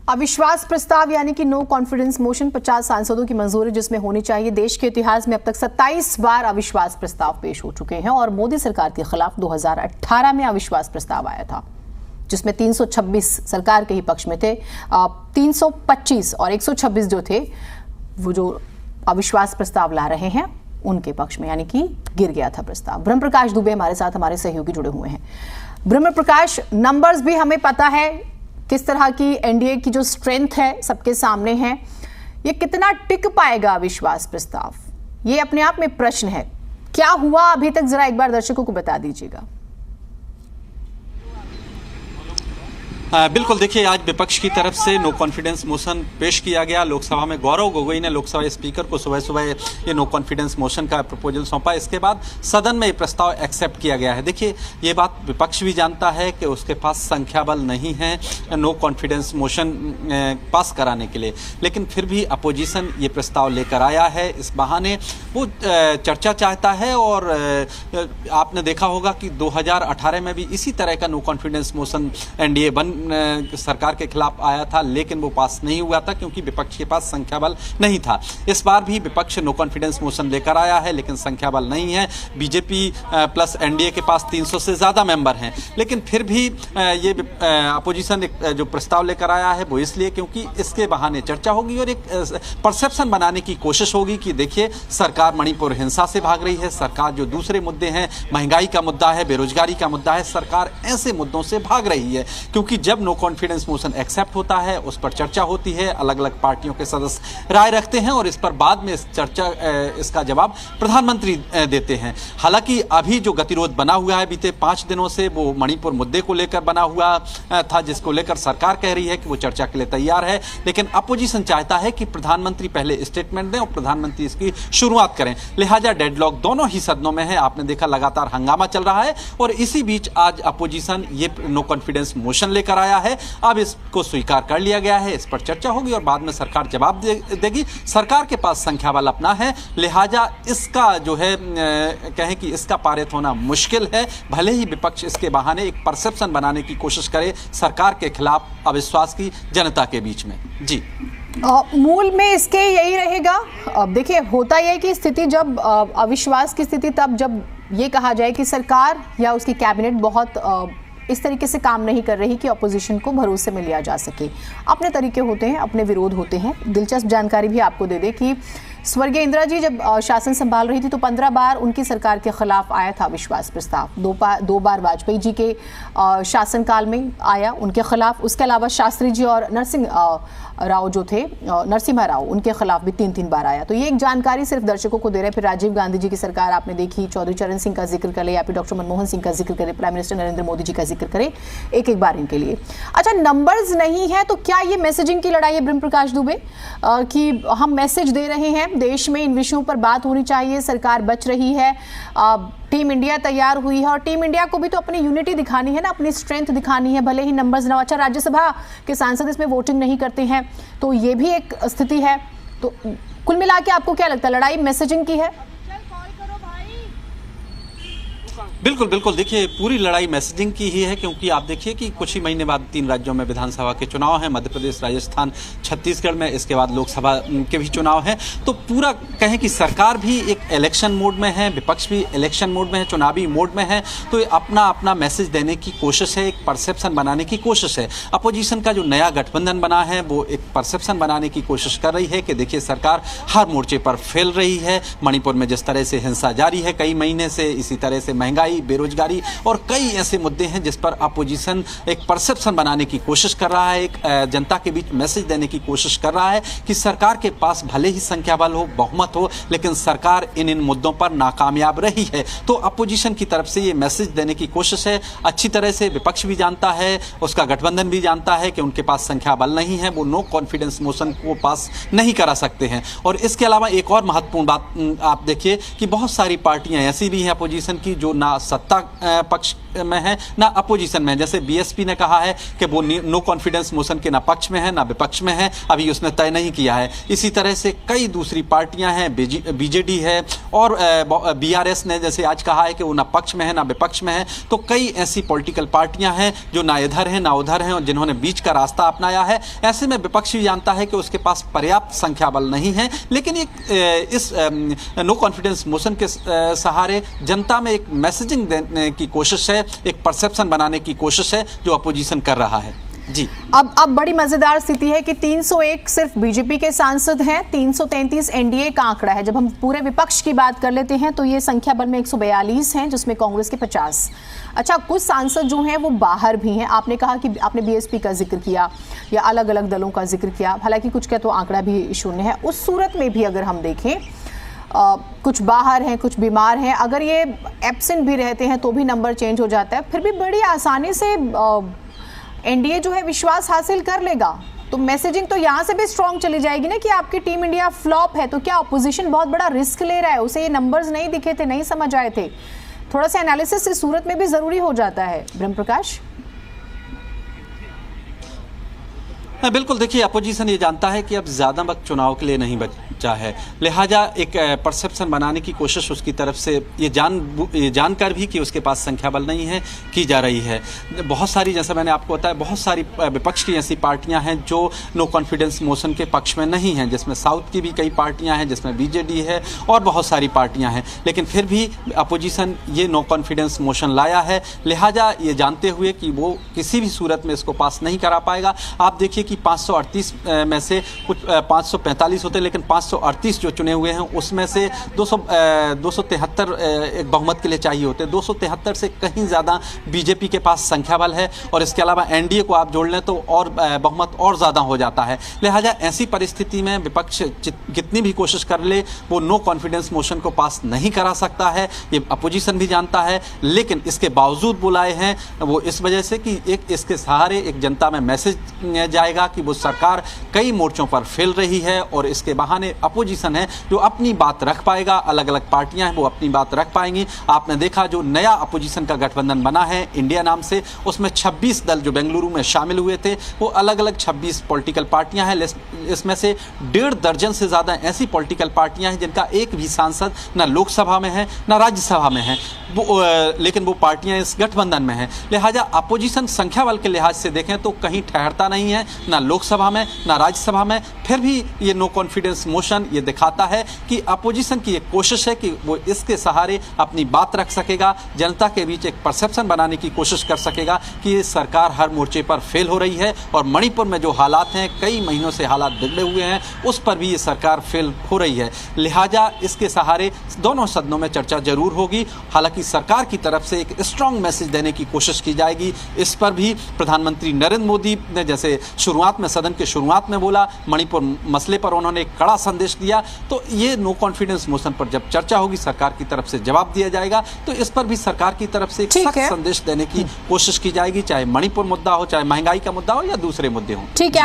अविश्वास प्रस्ताव यानी कि नो कॉन्फिडेंस मोशन 50 सांसदों की मंजूरी जिसमें होनी चाहिए। देश के इतिहास में अब तक 27 बार अविश्वास प्रस्ताव पेश हो चुके हैं और मोदी सरकार के खिलाफ 2018 में अविश्वास प्रस्ताव आया था जिसमें 326 सरकार के ही पक्ष में थे, 325 और 126 जो थे वो जो अविश्वास प्रस्ताव ला रहे हैं उनके पक्ष में, यानी कि गिर गया था प्रस्ताव। ब्रह्म प्रकाश दुबे हमारे साथ, हमारे सहयोगी जुड़े हुए हैं। ब्रह्म प्रकाश, नंबर्स भी हमें पता है किस तरह की एनडीए की जो स्ट्रेंथ है सबके सामने है, ये कितना टिक पाएगा अविश्वास प्रस्ताव, ये अपने आप में प्रश्न है। क्या हुआ अभी तक, जरा एक बार दर्शकों को बता दीजिएगा। बिल्कुल, देखिए आज विपक्ष की तरफ से नो कॉन्फिडेंस मोशन पेश किया गया लोकसभा में। गौरव गोगोई ने लोकसभा स्पीकर को सुबह सुबह ये नो कॉन्फिडेंस मोशन का प्रपोजल सौंपा। इसके बाद सदन में ये प्रस्ताव एक्सेप्ट किया गया है। देखिए ये बात विपक्ष भी जानता है कि उसके पास संख्या बल नहीं है नो कॉन्फिडेंस मोशन पास कराने के लिए, लेकिन फिर भी अपोजिशन ये प्रस्ताव लेकर आया है। इस बहाने वो चर्चा चाहता है और आपने देखा होगा कि 2018 में भी इसी तरह का नो कॉन्फिडेंस मोशन एनडीए सरकार के खिलाफ आया था, लेकिन वो पास नहीं हुआ था क्योंकि विपक्ष के पास संख्या बल नहीं था। इस बार भी विपक्ष नो कॉन्फिडेंस मोशन लेकर आया है, लेकिन संख्या बल नहीं है। बीजेपी प्लस एनडीए के पास 300 से ज्यादा मेंबर हैं, लेकिन फिर भी ये अपोजिशन जो प्रस्ताव लेकर आया है वो इसलिए क्योंकि इसके बहाने चर्चा होगी और एक परसेप्शन बनाने की कोशिश होगी कि देखिए सरकार मणिपुर हिंसा से भाग रही है, सरकार जो दूसरे मुद्दे हैं, महंगाई का मुद्दा है, बेरोजगारी का मुद्दा है, सरकार ऐसे मुद्दों से भाग रही है। क्योंकि जब नो कॉन्फिडेंस मोशन एक्सेप्ट होता है उस पर चर्चा होती है, अलग अलग पार्टियों के सदस्य राय रखते हैं और इस पर बाद में इसका जवाब प्रधानमंत्री देते हैं। हालांकि अभी जो गतिरोध बना हुआ है बीते 5 दिनों से वो मणिपुर मुद्दे को लेकर बना हुआ था, जिसको लेकर सरकार कह रही है कि वो चर्चा के लिए तैयार है, लेकिन अपोजिशन चाहता है कि प्रधानमंत्री पहले स्टेटमेंट दें और प्रधानमंत्री इसकी शुरुआत करें। लिहाजा डेडलॉक दोनों ही सदनों में है। आपने देखा लगातार हंगामा चल रहा है और इसी बीच आज अपोजिशन ये नो कॉन्फिडेंस मोशन लेकर आया है। अब इसको स्वीकार कर लिया गया है, इस पर चर्चा होगी और बाद में सरकार जवाब देगी। सरकार के पास संख्या बल अपना है, लिहाजा इसका जो है कहें कि इसका पारित होना मुश्किल है। भले ही विपक्ष इसके बहाने एक परसेप्शन बनाने की कोशिश करे सरकार के खिलाफ अविश्वास की जनता के बीच में। जी मूल में इसके यही रहेगा। अब देखिए होता यह है कि स्थिति जब अविश्वास की स्थिति तब जब ये कहा जाए कि सरकार या उसकी कैबिनेट बहुत इस तरीके से काम नहीं कर रही कि अपोजिशन को भरोसे में लिया जा सके। अपने तरीके होते हैं, अपने विरोध होते हैं। दिलचस्प जानकारी भी आपको दे दे कि स्वर्गीय इंदिरा जी जब शासन संभाल रही थी तो 15 बार उनकी सरकार के खिलाफ आया था अविश्वास प्रस्ताव। दो बार वाजपेयी जी के शासनकाल में आया उनके खिलाफ। उसके अलावा शास्त्री जी और राव जो थे, नरसिम्हा राव, उनके खिलाफ भी 3 बार आया। तो ये एक जानकारी सिर्फ दर्शकों को दे रहे हैं। फिर राजीव गांधी जी की सरकार आपने देखी, चौधरी चरण सिंह का जिक्र करें या फिर डॉक्टर मनमोहन सिंह का जिक्र करें, प्राइम मिनिस्टर नरेंद्र मोदी जी का जिक्र करें, एक एक बार इनके लिए। अच्छा, नंबर्स नहीं है तो क्या ये मैसेजिंग की लड़ाई है ब्रह्म प्रकाश दुबे कि हम मैसेज दे रहे हैं देश में इन विषयों पर बात होनी चाहिए, सरकार बच रही है, टीम इंडिया तैयार हुई है और टीम इंडिया को भी तो अपनी यूनिटी दिखानी है ना, अपनी स्ट्रेंथ दिखानी है, भले ही नंबर्स ना। अच्छा, राज्यसभा के सांसद इसमें वोटिंग नहीं करते हैं तो ये भी एक स्थिति है। तो कुल मिला के आपको क्या लगता है, लड़ाई मैसेजिंग की है? बिल्कुल बिल्कुल, देखिए पूरी लड़ाई मैसेजिंग की ही है क्योंकि आप देखिए कि कुछ ही महीने बाद 3 राज्यों में विधानसभा के चुनाव हैं, मध्य प्रदेश, राजस्थान, छत्तीसगढ़ में, इसके बाद लोकसभा के भी चुनाव हैं। तो पूरा कहें कि सरकार भी एक इलेक्शन मोड में है, विपक्ष भी इलेक्शन मोड में है, चुनावी मोड में है। तो अपना अपना मैसेज देने की कोशिश है, एक परसेप्शन बनाने की कोशिश है। अपोजिशन का जो नया गठबंधन बना है वो एक परसेप्शन बनाने की कोशिश कर रही है कि देखिए सरकार हर मोर्चे पर फैल रही है। मणिपुर में जिस तरह से हिंसा जारी है कई महीने से, इसी तरह से महंगाई, बेरोजगारी और कई ऐसे मुद्दे हैं जिस पर अपोजिशन एक परसेप्शन बनाने की कोशिश कर रहा है, एक जनता के बीच मैसेज देने की कोशिश कर रहा है कि सरकार के पास भले ही संख्या बल हो, बहुमत हो, लेकिन सरकार इन मुद्दों पर नाकामयाब रही है। तो अपोजिशन की तरफ से ये मैसेज देने की कोशिश है। अच्छी तरह से विपक्ष भी जानता है, उसका गठबंधन भी जानता है कि उनके पास संख्या बल नहीं है, वो नो कॉन्फिडेंस मोशन को पास नहीं करा सकते हैं। और इसके अलावा एक और महत्वपूर्ण बात आप देखिए कि बहुत सारी पार्टियां ऐसी भी हैं अपोजिशन की जो ना सत्ता पक्ष में है ना अपोजिशन में है। जैसे बीएसपी ने कहा है कि वो नो कॉन्फिडेंस मोशन के ना पक्ष में है ना विपक्ष में है, अभी उसने तय नहीं किया है। इसी तरह से कई दूसरी पार्टियां हैं, बीजेडी है और बीआरएस ने जैसे आज कहा है कि वो ना पक्ष में है ना विपक्ष में है। तो कई ऐसी पॉलिटिकल पार्टियां हैं जो ना इधर हैं ना उधर हैं और जिन्होंने बीच का रास्ता अपनाया है। ऐसे में विपक्ष भी जानता है कि उसके पास पर्याप्त संख्या बल नहीं है, लेकिन इस नो कॉन्फिडेंस मोशन के सहारे जनता में एक मैसेजिंग देने की कोशिश है, एक परसेप्शन बनाने की कोशिश है जो अपोजिशन कर रहा है। जी अब बड़ी मजेदार स्थिति है कि 301 सिर्फ बीजेपी के सांसद हैं, 333 एनडीए का आंकड़ा है। जब हम पूरे विपक्ष की बात कर लेते हैं तो ये संख्या बल में 142 हैं, जिसमें कांग्रेस के 50। अच्छा, कुछ सांसद जो हैं वो बाहर भी हैं। आपने कहा कि आपने बीएसपी का जिक्र किया या अलग अलग दलों का जिक्र किया, हालांकि कुछ का तो आंकड़ा भी शून्य है। उस सूरत में भी अगर हम देखें कुछ बाहर हैं, कुछ बीमार हैं, अगर ये एब्सेंट भी रहते हैं तो भी नंबर चेंज हो जाता है, फिर भी बड़ी आसानी से एनडीए जो है विश्वास हासिल कर लेगा। तो मैसेजिंग तो यहाँ से भी स्ट्रांग चली जाएगी ना कि आपकी टीम इंडिया फ्लॉप है। तो क्या अपोजिशन बहुत बड़ा रिस्क ले रहा है? उसे ये नंबर्स नहीं दिखे थे, नहीं समझ आए थे। थोड़ा सा एनालिसिस इस सूरत में भी जरूरी हो जाता है। ब्रह्म प्रकाश, बिल्कुल, देखिए अपोजिशन ये जानता है कि अब ज़्यादा वक्त चुनाव के लिए नहीं बचा है, लिहाजा एक परसेप्शन बनाने की कोशिश उसकी तरफ से ये जानकर भी कि उसके पास संख्या बल नहीं है की जा रही है। बहुत सारी, जैसा मैंने आपको बताया, बहुत सारी विपक्ष की ऐसी पार्टियां हैं जो नो कॉन्फिडेंस मोशन के पक्ष में नहीं हैं, जिसमें साउथ की भी कई पार्टियां हैं, जिसमें बीजेडी है और बहुत सारी पार्टियां हैं। लेकिन फिर भी अपोजिशन ये नो कॉन्फिडेंस मोशन लाया है, लिहाजा ये जानते हुए कि वो किसी भी सूरत में इसको पास नहीं करा पाएगा। आप देखिए कि 538 में से कुछ 545 होते हैं, लेकिन 538 जो चुने हुए हैं उसमें से 273 एक बहुमत के लिए चाहिए होते हैं। 273 से कहीं ज़्यादा बीजेपी के पास संख्या बल है और इसके अलावा एनडीए को आप जोड़ लें तो और बहुमत और ज़्यादा हो जाता है। लिहाजा ऐसी परिस्थिति में विपक्ष कितनी भी कोशिश कर ले वो नो कॉन्फिडेंस मोशन को पास नहीं करा सकता है, ये अपोजिशन भी जानता है। लेकिन इसके बावजूद बुलाए हैं वो इस वजह से कि एक इसके सहारे एक जनता में मैसेज जाएगा कि वो सरकार कई मोर्चों पर फेल रही है और इसके बहाने अपोजिशन है जो अपनी बात रख पाएगा। अलग अलग पार्टियां हैं वो अपनी बात रख पाएंगी। आपने देखा जो नया अपोजिशन का गठबंधन बना है इंडिया नाम से, उसमें 26 दल जो बेंगलुरु में शामिल हुए थे वो अलग अलग 26 पॉलिटिकल पार्टियां हैं। इसमें से 1.5 दर्जन से ज़्यादा ऐसी पॉलिटिकल पार्टियां हैं जिनका एक भी सांसद न लोकसभा में है न राज्यसभा में है, लेकिन वो पार्टियां इस गठबंधन में हैं। लिहाजा अपोजिशन संख्या बल के लिहाज से देखें तो कहीं ठहरता नहीं है, ना लोकसभा में ना राज्यसभा में। फिर भी ये नो कॉन्फिडेंस मोशन ये दिखाता है कि अपोजिशन की एक कोशिश है कि वो इसके सहारे अपनी बात रख सकेगा, जनता के बीच एक परसेप्शन बनाने की कोशिश कर सकेगा कि ये सरकार हर मोर्चे पर फेल हो रही है और मणिपुर में जो हालात हैं, कई महीनों से हालात बिगड़े हुए हैं, उस पर भी ये सरकार फेल हो रही है। लिहाजा इसके सहारे दोनों सदनों में चर्चा जरूर होगी। हालांकि सरकार की तरफ से एक स्ट्रॉन्ग मैसेज देने की कोशिश की जाएगी। इस पर भी प्रधानमंत्री नरेंद्र मोदी ने जैसे शुरुआत में, सदन के शुरुआत में बोला, मणिपुर मसले पर उन्होंने एक कड़ा संदेश दिया। तो ये नो कॉन्फिडेंस मोशन पर जब चर्चा होगी सरकार की तरफ से जवाब दिया जाएगा, तो इस पर भी सरकार की तरफ से एक सख्त संदेश देने की कोशिश की जाएगी, चाहे मणिपुर मुद्दा हो, चाहे महंगाई का मुद्दा हो या दूसरे मुद्दे हों। ठीक है।